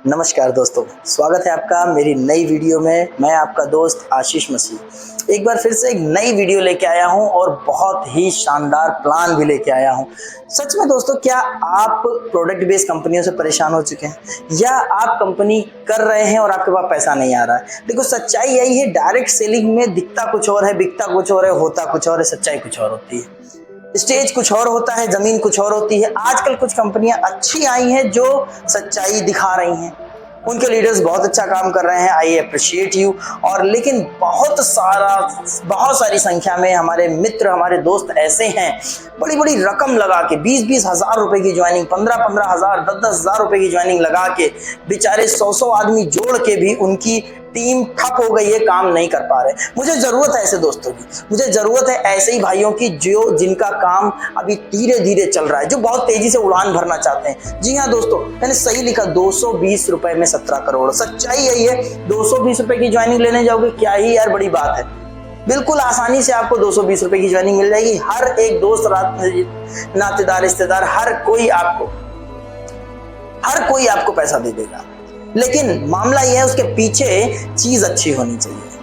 नमस्कार दोस्तों, स्वागत है आपका मेरी नई वीडियो में। मैं आपका दोस्त आशीष मसीह एक बार फिर से एक नई वीडियो लेके आया हूं और बहुत ही शानदार प्लान भी लेके आया हूं। सच में दोस्तों, क्या आप प्रोडक्ट बेस्ड कंपनियों से परेशान हो चुके हैं या आप कंपनी कर रहे हैं और आपके पास पैसा नहीं आ रहा है? देखो, सच्चाई यही है, डायरेक्ट सेलिंग में दिखता कुछ और है, बिकता कुछ और है, होता कुछ और है, सच्चाई कुछ और होती है। स्टेज कुछ और होता है, जमीन कुछ और होती है। आजकल कुछ कंपनियां अच्छी आई हैं जो सच्चाई दिखा रही हैं, उनके लीडर्स बहुत अच्छा काम कर रहे हैं, आई अप्रिशिएट यू। और लेकिन बहुत सारी संख्या में हमारे मित्र, हमारे दोस्त ऐसे हैं, बड़ी बड़ी रकम लगा के 20-20 हजार रुपए की ज्वाइनिंग, 15-15 हजार, 10-10 हजार रुपए की ज्वाइनिंग लगा के बेचारे 100-100 आदमी जोड़ के भी उनकी टीम ठप हो गई है, काम नहीं कर पा रहे। मुझे जरूरत है ऐसे दोस्तों की, मुझे जरूरत है ऐसे ही भाइयों की जो जिनका काम अभी धीरे धीरे चल रहा है, जो बहुत तेजी से उड़ान भरना चाहते हैं। जी हाँ दोस्तों, मैंने सही लिखा, 220 रुपए में 17 करोड़। सच्चाई यही है, 220 रुपए की ज्वाइनिंग लेने जाओगे, क्या ही यार बड़ी बात है। बिल्कुल आसानी से आपको 220 रुपए की ज्वाइनिंग मिल जाएगी। हर एक दोस्त, नातेदार, रिश्तेदार, हर कोई आपको पैसा दे देगा। लेकिन मामला यह है, उसके पीछे चीज अच्छी होनी चाहिए।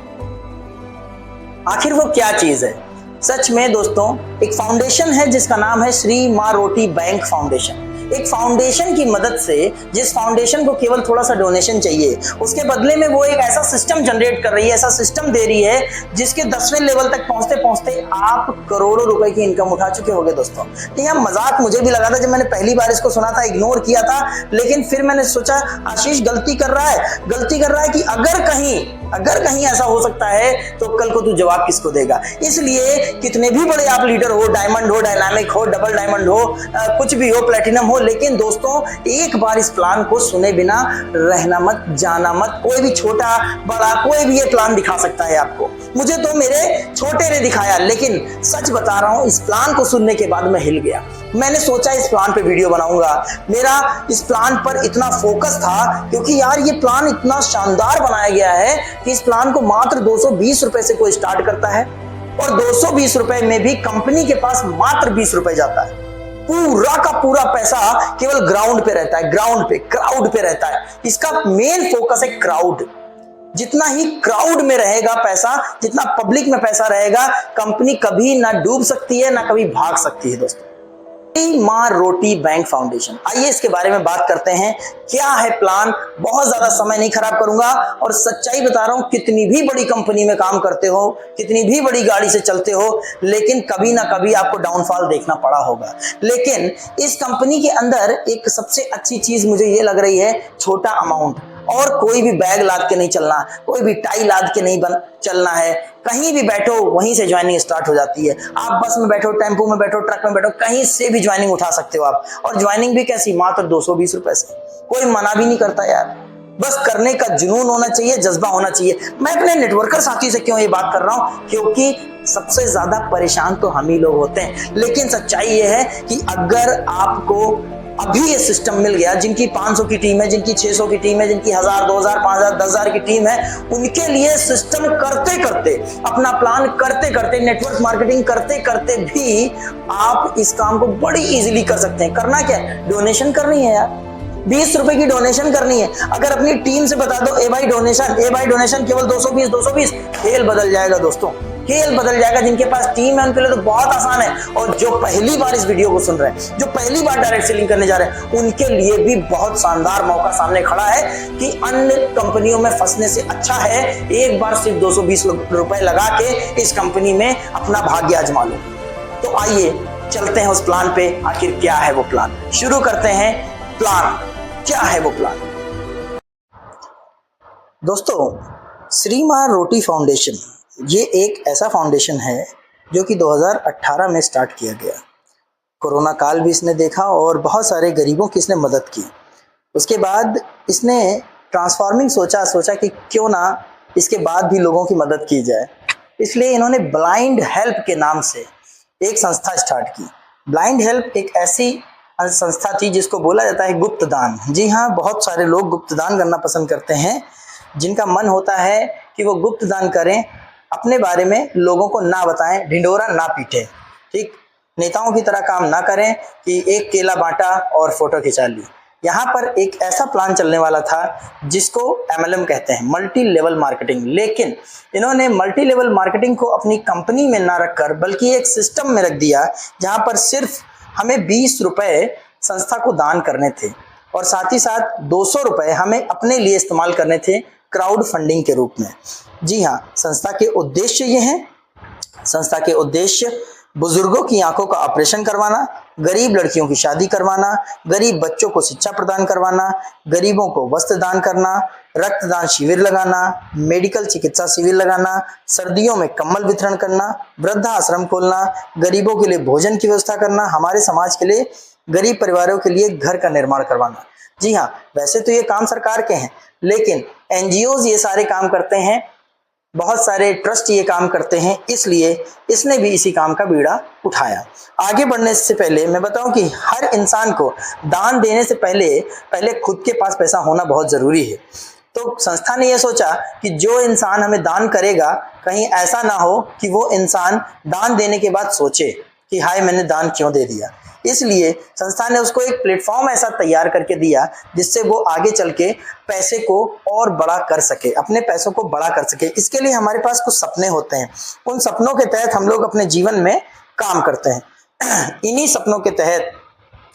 आखिर वो क्या चीज है? सच में दोस्तों, एक फाउंडेशन है जिसका नाम है श्री मां रोटी बैंक फाउंडेशन। एक फाउंडेशन की मदद से, जिस फाउंडेशन को केवल थोड़ा सा डोनेशन चाहिए, उसके बदले में वो एक ऐसा सिस्टम जनरेट कर रही है, ऐसा सिस्टम दे रही है जिसके 10वें लेवल तक पहुंचते पहुंचते आप करोड़ों रुपए की इनकम उठा चुके होंगे दोस्तों। यह मजाक मुझे भी लगा था जब मैंने पहली बार इसको सुना था, इग्नोर किया था। लेकिन फिर मैंने सोचा, आशीष गलती कर रहा है कि अगर कहीं ऐसा हो सकता है तो कल को तू जवाब किसको देगा। इसलिए कितने भी बड़े आप लीडर हो, डायमंड हो, डायनामिक हो, डबल डायमंड हो, कुछ भी हो, प्लेटिनम हो, लेकिन दोस्तों एक बार इस प्लान को सुने बिना रहना मत, जाना मत। कोई भी छोटा बड़ा कोई भी ये प्लान दिखा सकता है आपको। मुझे तो मेरे छोटे ने दिखाया, लेकिन सच बता रहा हूं, इस प्लान को सुनने के बाद मैं हिल गया। मैंने सोचा इस प्लान पे वीडियो बनाऊंगा। मेरा इस प्लान पर इतना फोकस था क्योंकि यार ये प्लान इतना शानदार बनाया गया है कि इस प्लान को मात्र 220 रुपए से कोई स्टार्ट करता है और 220 रुपए में भी कंपनी के पास मात्र 20 रुपए जाता है। पूरा का पूरा पैसा केवल ग्राउंड पे रहता है, क्राउड पे रहता है। इसका मेन फोकस है क्राउड। जितना ही क्राउड में रहेगा पैसा, जितना पब्लिक में पैसा रहेगा, कंपनी कभी ना डूब सकती है ना कभी भाग सकती है दोस्तों। मां रोटी बैंक फाउंडेशन, आइए इसके बारे में बात करते हैं। क्या है प्लान? बहुत ज्यादा समय नहीं खराब करूंगा और सच्चाई बता रहा हूं, कितनी भी बड़ी कंपनी में काम करते हो, कितनी भी बड़ी गाड़ी से चलते हो, लेकिन कभी ना कभी आपको डाउनफॉल देखना पड़ा होगा। लेकिन इस कंपनी के अंदर एक सबसे अच्छी चीज मुझे ये लग रही है, छोटा अमाउंट, और कोई भी बैग लाद के नहीं चलना, कोई भी टाई लाद के नहीं चलना है। कहीं भी बैठो वहीं से ज्वाइनिंग स्टार्ट हो जाती है। आप बस में बैठो, टेंपो में बैठो, ट्रक में बैठो, कहीं से भी ज्वाइनिंग उठा सकते हो आप। और ज्वाइनिंग भी कैसी? मात्र 220 रुपए से। कोई मना भी नहीं करता यार, बस करने का जुनून होना चाहिए, जज्बा होना चाहिए। मैं अपने नेटवर्कर साथी से क्यों ये बात कर रहा हूं? क्योंकि सबसे ज्यादा परेशान तो हम ही लोग होते हैं। लेकिन सच्चाई ये है कि अगर आपको अभी ये सिस्टम मिल गया, जिनकी 500 की टीम है, जिनकी 600 की टीम है, जिनकी 1000, 2000, 5000, 10,000 की टीम है, उनके लिए सिस्टम करते करते, अपना प्लान करते करते, नेटवर्क मार्केटिंग करते करते भी आप इस काम को बड़ी इजीली कर सकते हैं। करना क्या है? डोनेशन करनी है यार, 20 रुपए की डोनेशन करनी है। अगर अपनी टीम से बता दो, ए भाई डोनेशन केवल 220, खेल बदल जाएगा दोस्तों, खेल बदल जाएगा। जिनके पास टीम है उनके लिए तो बहुत आसान है, और जो पहली बार इस वीडियो को सुन रहे हैं, जो पहली बार डायरेक्ट सेलिंग करने जा रहे हैं, उनके लिए भी बहुत शानदार मौका सामने खड़ा है कि अन्य कंपनियों में फंसने से अच्छा है एक बार सिर्फ 220 रुपए लगा के इस कंपनी में अपना भाग्य आजमा लो। तो आइए चलते हैं उस प्लान पे। आखिर क्या है वो प्लान? शुरू करते हैं। प्लान क्या है वो प्लान? दोस्तों, श्री मां रोटी फाउंडेशन ये एक ऐसा फाउंडेशन है जो कि 2018 में स्टार्ट किया गया। कोरोना काल भी इसने देखा और बहुत सारे गरीबों की इसने मदद की। उसके बाद इसने ट्रांसफॉर्मिंग सोचा कि क्यों ना इसके बाद भी लोगों की मदद की जाए। इसलिए इन्होंने ब्लाइंड हेल्प के नाम से एक संस्था स्टार्ट की। ब्लाइंड हेल्प एक ऐसी संस्था थी जिसको बोला जाता है गुप्त दान। जी हाँ, बहुत सारे लोग गुप्त दान करना पसंद करते हैं, जिनका मन होता है कि वो गुप्त दान करें, अपने बारे में लोगों को ना बताएं, ढिंढोरा ना पीटे, ठीक, नेताओं की तरह काम ना करें कि एक केला बांटा और फोटो खिंचा ली। यहाँ पर एक ऐसा प्लान चलने वाला था जिसको MLM कहते हैं, मल्टी लेवल मार्केटिंग। लेकिन इन्होंने मल्टी लेवल मार्केटिंग को अपनी कंपनी में ना रखकर बल्कि एक सिस्टम में रख दिया, जहाँ पर सिर्फ हमें 20 रुपए संस्था को दान करने थे और साथ ही साथ 200 रुपए हमें अपने लिए इस्तेमाल करने थे क्राउड फंडिंग के रूप में। जी हाँ, संस्था के उद्देश्य ये हैं। संस्था के उद्देश्य बुजुर्गों की आंखों का ऑपरेशन करवाना, गरीब लड़कियों की शादी करवाना, गरीब बच्चों को शिक्षा प्रदान करवाना, गरीबों को वस्त्र दान करना, रक्तदान शिविर लगाना, मेडिकल चिकित्सा शिविर लगाना, सर्दियों में कंबल वितरण करना, वृद्धाश्रम खोलना, गरीबों के लिए भोजन की व्यवस्था करना, हमारे समाज के लिए गरीब परिवारों के लिए घर का निर्माण करवाना। जी हाँ, वैसे तो ये काम सरकार के हैं, लेकिन NGOs ये सारे काम करते हैं, बहुत सारे ट्रस्ट ये काम करते हैं, इसलिए इसने भी इसी काम का बीड़ा उठाया। आगे बढ़ने से पहले मैं बताऊं कि हर इंसान को दान देने से पहले खुद के पास पैसा होना बहुत जरूरी है। तो संस्था ने यह सोचा कि जो इंसान हमें दान करेगा, कहीं ऐसा ना हो कि वो इंसान दान देने के बाद सोचे कि हाय मैंने दान क्यों दे दिया। इसलिए संस्था ने उसको एक प्लेटफॉर्म ऐसा तैयार करके दिया जिससे वो आगे चल के पैसे को और बड़ा कर सके, अपने पैसों को बड़ा कर सके। इसके लिए हमारे पास कुछ सपने होते हैं, उन सपनों के तहत हम लोग अपने जीवन में काम करते हैं। इन्हीं सपनों के तहत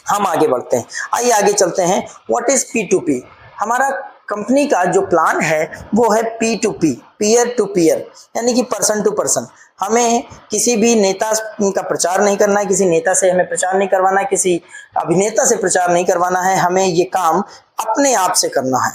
हम आगे बढ़ते हैं। आइए आगे चलते हैं। What is P2P? हमारा कंपनी का जो प्लान है वो है P2P, पीयर टू पीयर, यानी कि पर्सन टू पर्सन। हमें किसी भी नेता का प्रचार नहीं करना है, किसी नेता से हमें प्रचार नहीं करवाना है, किसी अभिनेता से प्रचार नहीं करवाना है, हमें ये काम अपने आप से करना है।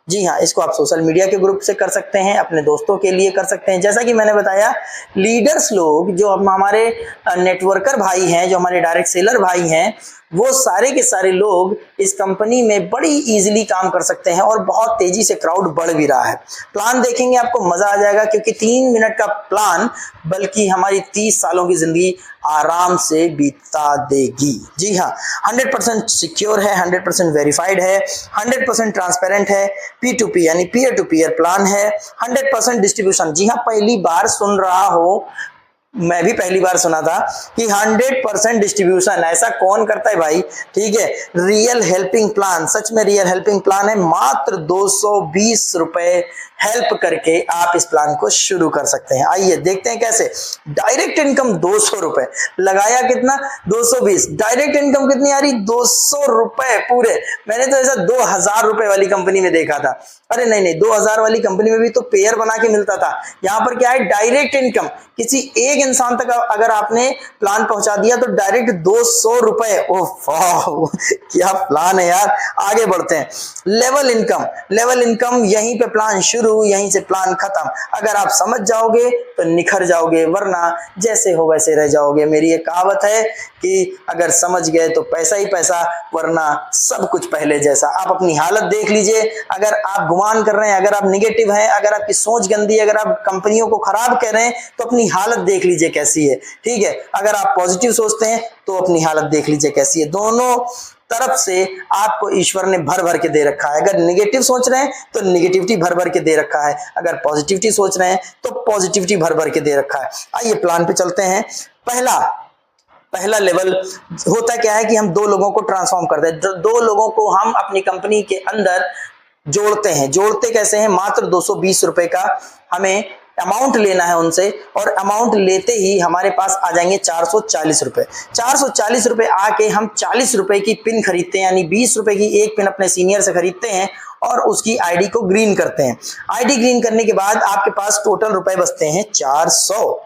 जी हाँ, इसको आप सोशल मीडिया के ग्रुप से कर सकते हैं, अपने दोस्तों के लिए कर सकते हैं। जैसा कि मैंने बताया, लीडर्स लोग जो हमारे नेटवर्कर भाई हैं, जो हमारे डायरेक्ट सेलर भाई हैं, वो सारे के सारे लोग इस कंपनी में बड़ी इजीली काम कर सकते हैं और बहुत तेजी से क्राउड बढ़ भी रहा है। प्लान देखेंगे आपको मजा आ जाएगा, क्योंकि 3 मिनट का प्लान बल्कि हमारी 30 सालों की जिंदगी आराम से बीता देगी। जी हाँ, 100% सिक्योर है, 100% वेरीफाइड है, 100% ट्रांसपेरेंट है, P2P यानी पीयर टू पीयर प्लान है, 100% डिस्ट्रीब्यूशन। जी हाँ, पहली बार सुन रहा हो, मैं भी पहली बार सुना था कि 100% डिस्ट्रीब्यूशन। ऐसा कौन करता है भाई? ठीक है, रियल हेल्पिंग प्लान, सच में रियल हेल्पिंग प्लान है। मात्र 220 रुपए हेल्प करके आप इस प्लान को शुरू कर सकते हैं। आइए देखते हैं कैसे। डायरेक्ट इनकम 200 रुपए, लगाया कितना? 220। डायरेक्ट इनकम कितनी आ रही? 200 रुपए पूरे। मैंने तो ऐसा 2000 रुपए वाली कंपनी में देखा था। अरे नहीं, 2000 वाली कंपनी में भी तो पेयर बना के मिलता था। यहाँ पर क्या है? Direct income. किसी एक इंसान तक अगर आपने प्लान पहुंचा दिया तो डायरेक्ट 200 रुपए। ओह क्या प्लान है यार। आगे बढ़ते हैं। लेवल इनकम, लेवल इनकम, यहीं पे प्लान शुरू, यहीं से प्लान खत्म। अगर आप समझ जाओगे तो निखर जाओगे, वरना जैसे हो वैसे रह जाओगे। मेरी ये कहावत है कि अगर समझ गए तो पैसा ही पैसा, वरना सब कुछ पहले जैसा। आप अपनी हालत देख लीजिए। अगर आप गुमान कर रहे हैं, अगर आप निगेटिव हैं, अगर आपकी सोच गंदी है, अगर आप कंपनियों को खराब कह रहे हैं, तो अपनी हालत देख लीजिए कैसी है। ठीक है, अगर आप पॉजिटिव सोचते हैं तो अपनी हालत देख लीजिए कैसी है। दोनों तरफ से आपको ईश्वर ने भर भर के दे रखा है। अगर नेगेटिव सोच रहे हैं तो नेगेटिविटी भर भर के दे रखा है, अगर पॉजिटिविटी सोच रहे हैं तो पॉजिटिविटी भर भर के दे रखा है। आइए प्लान पे चलते हैं। पहला लेवल होता क्या है कि हम 2 लोगों को ट्रांसफॉर्म करते हैं। 2 लोगों को हम अपनी कंपनी के अंदर जोड़ते हैं। जोड़ते कैसे हैं? मात्र 220 रुपए का हमें अमाउंट लेना है उनसे, और अमाउंट लेते ही हमारे पास आ जाएंगे 440 रुपए। 440 रुपए आके हम 40 रुपए की पिन खरीदते हैं, यानी 20 रुपए की एक पिन अपने सीनियर से खरीदते हैं और उसकी आईडी को ग्रीन करते हैं। आईडी ग्रीन करने के बाद आपके पास टोटल रुपए बचते हैं 400।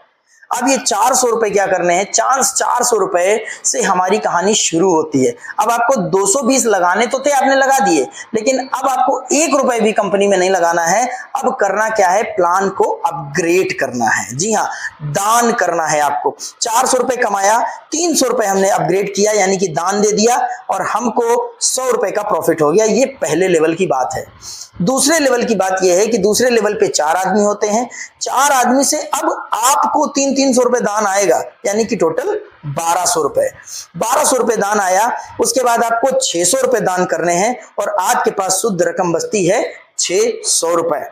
अब ये 400 रुपए क्या करने हैं? 400 रुपए से हमारी कहानी शुरू होती है। अब आपको 220 लगाने तो थे, आपने लगा दिए, लेकिन अब आपको 1 रुपए भी कंपनी में नहीं लगाना है। अब करना क्या है? प्लान को अपग्रेड करना है। जी हाँ, दान करना है आपको। 400 रुपए कमाया, 300 रुपए हमने अपग्रेड किया, यानी कि दान दे दिया, और हमको 100 रुपए का प्रॉफिट हो गया। ये पहले लेवल की बात है। दूसरे लेवल की बात यह है कि दूसरे लेवल पे 4 आदमी होते हैं। 4 आदमी से अब आपको 300 रुपए दान आएगा, यानी कि टोटल 1200 रुपए। 1200 रुपए दान आया, उसके बाद आपको 600 रुपए दान करने हैं और आपके पास शुद्ध रकम बचती है 600 रुपए।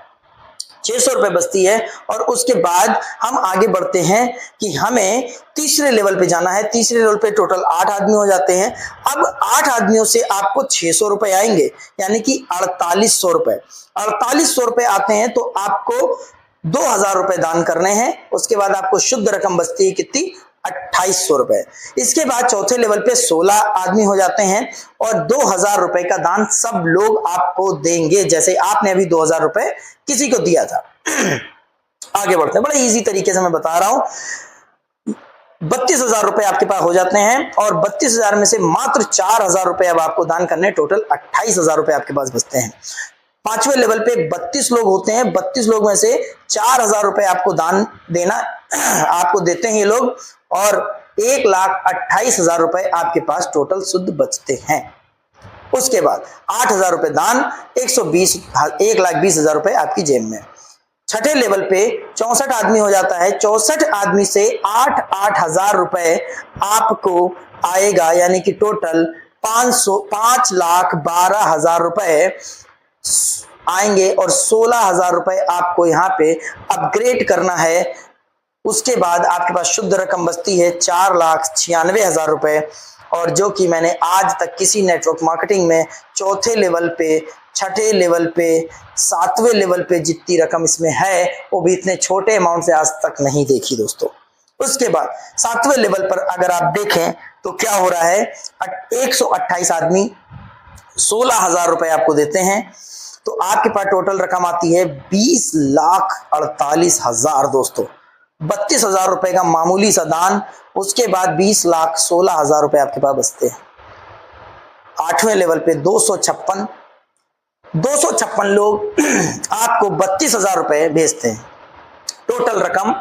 600 रुपए बचती है। और उसके बाद हम आगे बढ़ते हैं कि हमें तीसरे लेवल पे जाना है। तीसरे लेवल पे टोटल 8 आदमी हो जाते हैं। अब 8 आदमियों से आपको 600 रुपए आएंगे, यानी कि 4800 रुपए। 4800 रुपए आते हैं तो आपको 2000 रुपए दान करने हैं। उसके बाद आपको शुद्ध रकम बचती है कितनी, 2800 रुपए। इसके बाद चौथे लेवल पे 16 आदमी हो जाते हैं और 2000 रुपए का दान सब लोग आपको देंगे, जैसे आपने अभी 2000 रुपए किसी को दिया था। आगे बढ़ते हैं, बड़ा इजी तरीके से मैं बता रहा हूं। 32,000 रुपए आपके पास हो जाते हैं और 32,000 में से मात्र 4,000 रुपए अब आपको दान करने, टोटल 28,000 रुपए आपके पास बचते हैं। पांचवें लेवल पे 32 लोग होते हैं। 32 लोग में से 4,000 रुपए आपको दान देना आपको देते हैं ये लोग, और 1,28,000 रुपए आपके पास टोटल शुद्ध बचते हैं। उसके बाद 8,000 रुपए दान, 1,20,000 रुपए आपकी जेब में। छठे लेवल पे 64 आदमी हो जाता है। 64 आदमी से 8,000 रुपए आपको आएगा, यानी कि टोटल 5,12,000 रुपए आएंगे और 16,000 रुपए आपको यहाँ पे अपग्रेड करना है। उसके बाद आपके पास शुद्ध रकम बचती है 4,96,000 रुपए, और जो कि मैंने आज तक किसी नेटवर्क मार्केटिंग में चौथे लेवल पे, छठे लेवल पे, 7वें लेवल पे जितनी रकम इसमें है वो भी इतने छोटे अमाउंट से आज तक नहीं देखी दोस्तों। उसके बाद 7वें लेवल पर अगर आप देखें तो क्या हो रहा है, 128 आदमी 16,000 रुपए आपको देते हैं, तो आपके पास टोटल रकम आती है 20,48,000 दोस्तों। 32,000 रुपए का मामूली सा दान, उसके बाद 20,16,000 रुपए आपके पास बचते हैं। 8वें लेवल पे 256 लोग आपको 32,000 रुपए भेजते हैं। टोटल रकम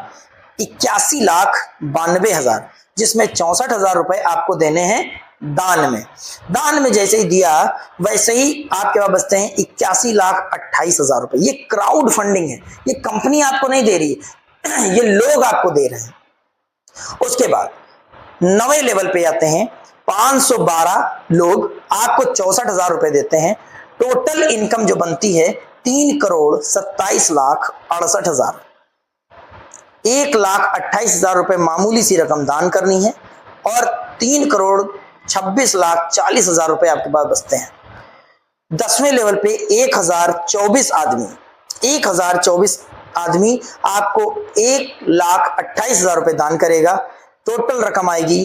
81,92,000, जिसमें 64,000 रुपए आपको देने हैं दान में। दान में जैसे ही दिया वैसे ही आपके पास बचते हैं 81,28,000 रुपए। ये क्राउड फंडिंग है, ये कंपनी आपको नहीं दे रही है, ये लोग आपको दे रहे हैं। उसके बाद 9वें लेवल पे आते हैं। 512 लोग आपको 64,000 रुपए देते हैं। टोटल इनकम जो बनती है 3,27,68,000। 1,28,000 रुपए मामूली सी रकम दान करनी है और 3,26,40,000 रुपए आपके पास बचते हैं। 10वें लेवल पे 1,024 आदमी आपको 1,28,000 रुपए दान करेगा। टोटल रकम आएगी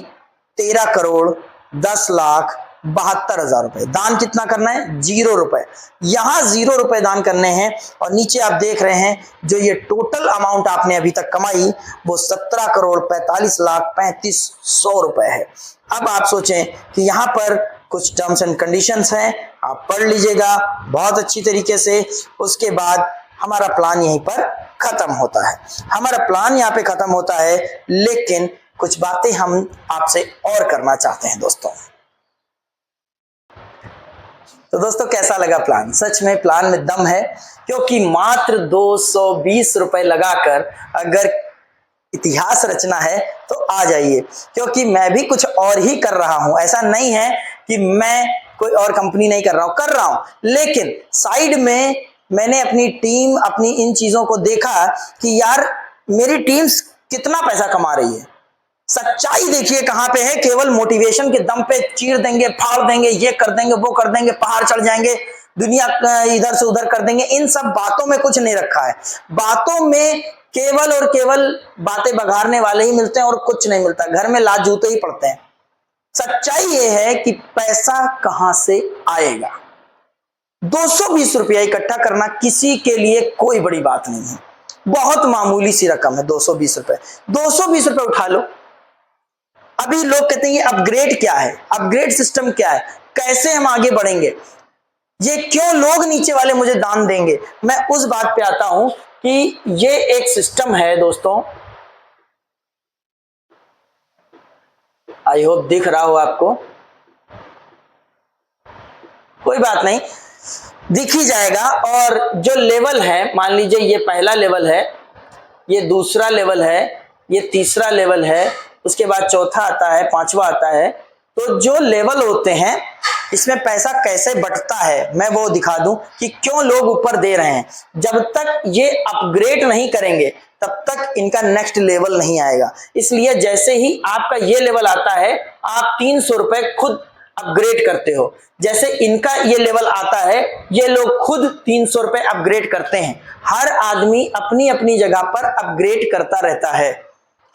13,10,72,000 रुपए। दान कितना करना है, 0 रुपए। यहां 0 रुपए दान करने हैं और नीचे आप देख रहे हैं जो ये टोटल अमाउंट आपने अभी तक कमाई वो 17,45,35,100 रुपए है। अब आप सोचें कि यहां पर कुछ टर्म्स एंड कंडीशंस हैं, आप पढ़ लीजिएगा बहुत अच्छी तरीके से। उसके बाद हमारा प्लान यहीं पर खत्म होता है। हमारा प्लान यहाँ पे खत्म होता है, लेकिन कुछ बातें हम आपसे और करना चाहते हैं दोस्तों। तो दोस्तों कैसा लगा प्लान? सच में प्लान में दम है, क्योंकि मात्र 220 रुपए लगाकर अगर इतिहास रचना है तो आ जाइए, क्योंकि मैं भी कुछ और ही कर रहा हूं। ऐसा नहीं है कि मैं कोई और कंपनी नहीं कर रहा हूं, लेकिन साइड में मैंने अपनी टीम, अपनी इन चीजों को देखा कि यार मेरी टीम्स कितना पैसा कमा रही है। सच्चाई देखिए कहां पे है, केवल मोटिवेशन के दम पे चीर देंगे, फाड़ देंगे, ये कर देंगे, वो कर देंगे, पहाड़ चढ़ जाएंगे, दुनिया इधर से उधर कर देंगे। इन सब बातों में कुछ नहीं रखा है। बातों में केवल और केवल बातें बघारने वाले ही मिलते हैं और कुछ नहीं मिलता, घर में लात जूते ही पड़ते हैं। सच्चाई ये है कि पैसा कहां से आएगा। 220 रुपया इकट्ठा करना किसी के लिए कोई बड़ी बात नहीं है, बहुत मामूली सी रकम है 220 रुपए। 220 रुपए उठा लो। अभी लोग कहते हैं ये अपग्रेड क्या है, अपग्रेड सिस्टम क्या है, कैसे हम आगे बढ़ेंगे, ये क्यों लोग नीचे वाले मुझे दान देंगे। मैं उस बात पे आता हूं कि ये एक सिस्टम है दोस्तों, आई होप दिख रहा हो आपको, कोई बात नहीं, दिख ही जाएगा। और जो लेवल है, मान लीजिए ये पहला लेवल है, ये दूसरा लेवल है, ये तीसरा लेवल है, उसके बाद चौथा आता है, पांचवा आता है। तो जो लेवल होते हैं इसमें पैसा कैसे बंटता है मैं वो दिखा दूं कि क्यों लोग ऊपर दे रहे हैं। जब तक ये अपग्रेड नहीं करेंगे तब तक इनका नेक्स्ट लेवल नहीं आएगा। इसलिए जैसे ही आपका ये लेवल आता है आप 300 रुपए खुद अपग्रेड करते हो। जैसे इनका ये लेवल आता है ये लोग खुद 300 रुपए अपग्रेड करते हैं। हर आदमी अपनी अपनी जगह पर अपग्रेड करता रहता है।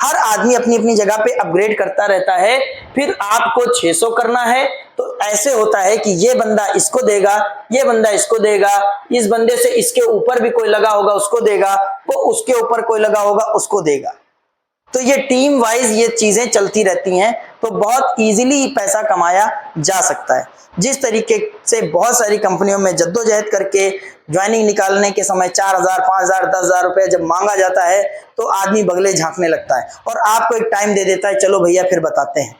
हर आदमी अपनी अपनी जगह पे अपग्रेड करता रहता है। फिर आपको 600 करना है तो ऐसे होता है कि ये बंदा इसको देगा, ये बंदा इसको देगा, इस बंदे से इसके ऊपर भी कोई लगा होगा उसको देगा, वो उसके ऊपर कोई लगा होगा उसको देगा। तो ये टीम वाइज ये चीजें चलती रहती हैं तो बहुत इजीली पैसा कमाया जा सकता है। जिस तरीके से बहुत सारी कंपनियों में जद्दोजहद करके ज्वाइनिंग निकालने के समय 4,000, 5,000, 10,000 रुपए जब मांगा जाता है तो आदमी बगले झांकने लगता है और आपको एक टाइम दे देता है, चलो भैया फिर बताते हैं।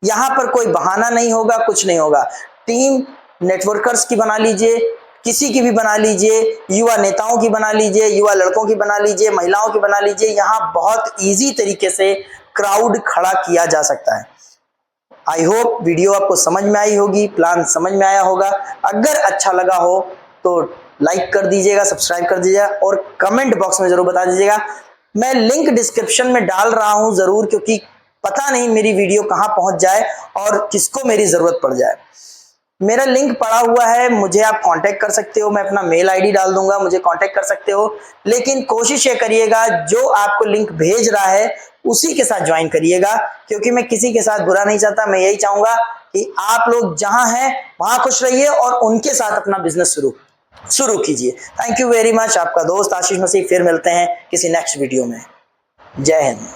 यहां पर कोई बहाना नहीं होगा, कुछ नहीं होगा। टीम नेटवर्कर्स की बना लीजिए, किसी की भी बना लीजिए, युवा नेताओं की बना लीजिए, युवा लड़कों की बना लीजिए, महिलाओं की बना लीजिए। यहाँ बहुत इजी तरीके से क्राउड खड़ा किया जा सकता है। आई होप वीडियो आपको समझ में आई होगी, प्लान समझ में आया होगा। अगर अच्छा लगा हो तो लाइक कर दीजिएगा, सब्सक्राइब कर दीजिएगा और कमेंट बॉक्स में जरूर बता दीजिएगा। मैं लिंक डिस्क्रिप्शन में डाल रहा हूं जरूर, क्योंकि पता नहीं मेरी वीडियो कहां पहुंच जाए और किसको मेरी जरूरत पड़ जाए। मेरा लिंक पड़ा हुआ है, मुझे आप कांटेक्ट कर सकते हो, मैं अपना मेल आईडी डाल दूंगा, मुझे कांटेक्ट कर सकते हो। लेकिन कोशिश ये करिएगा जो आपको लिंक भेज रहा है उसी के साथ ज्वाइन करिएगा, क्योंकि मैं किसी के साथ बुरा नहीं चाहता। मैं यही चाहूंगा कि आप लोग जहां हैं वहां खुश रहिए और उनके साथ अपना बिजनेस शुरू कीजिए। Thank you very much. आपका दोस्त आशीष मसीह। फिर मिलते हैं किसी नेक्स्ट वीडियो में। जय हिंद।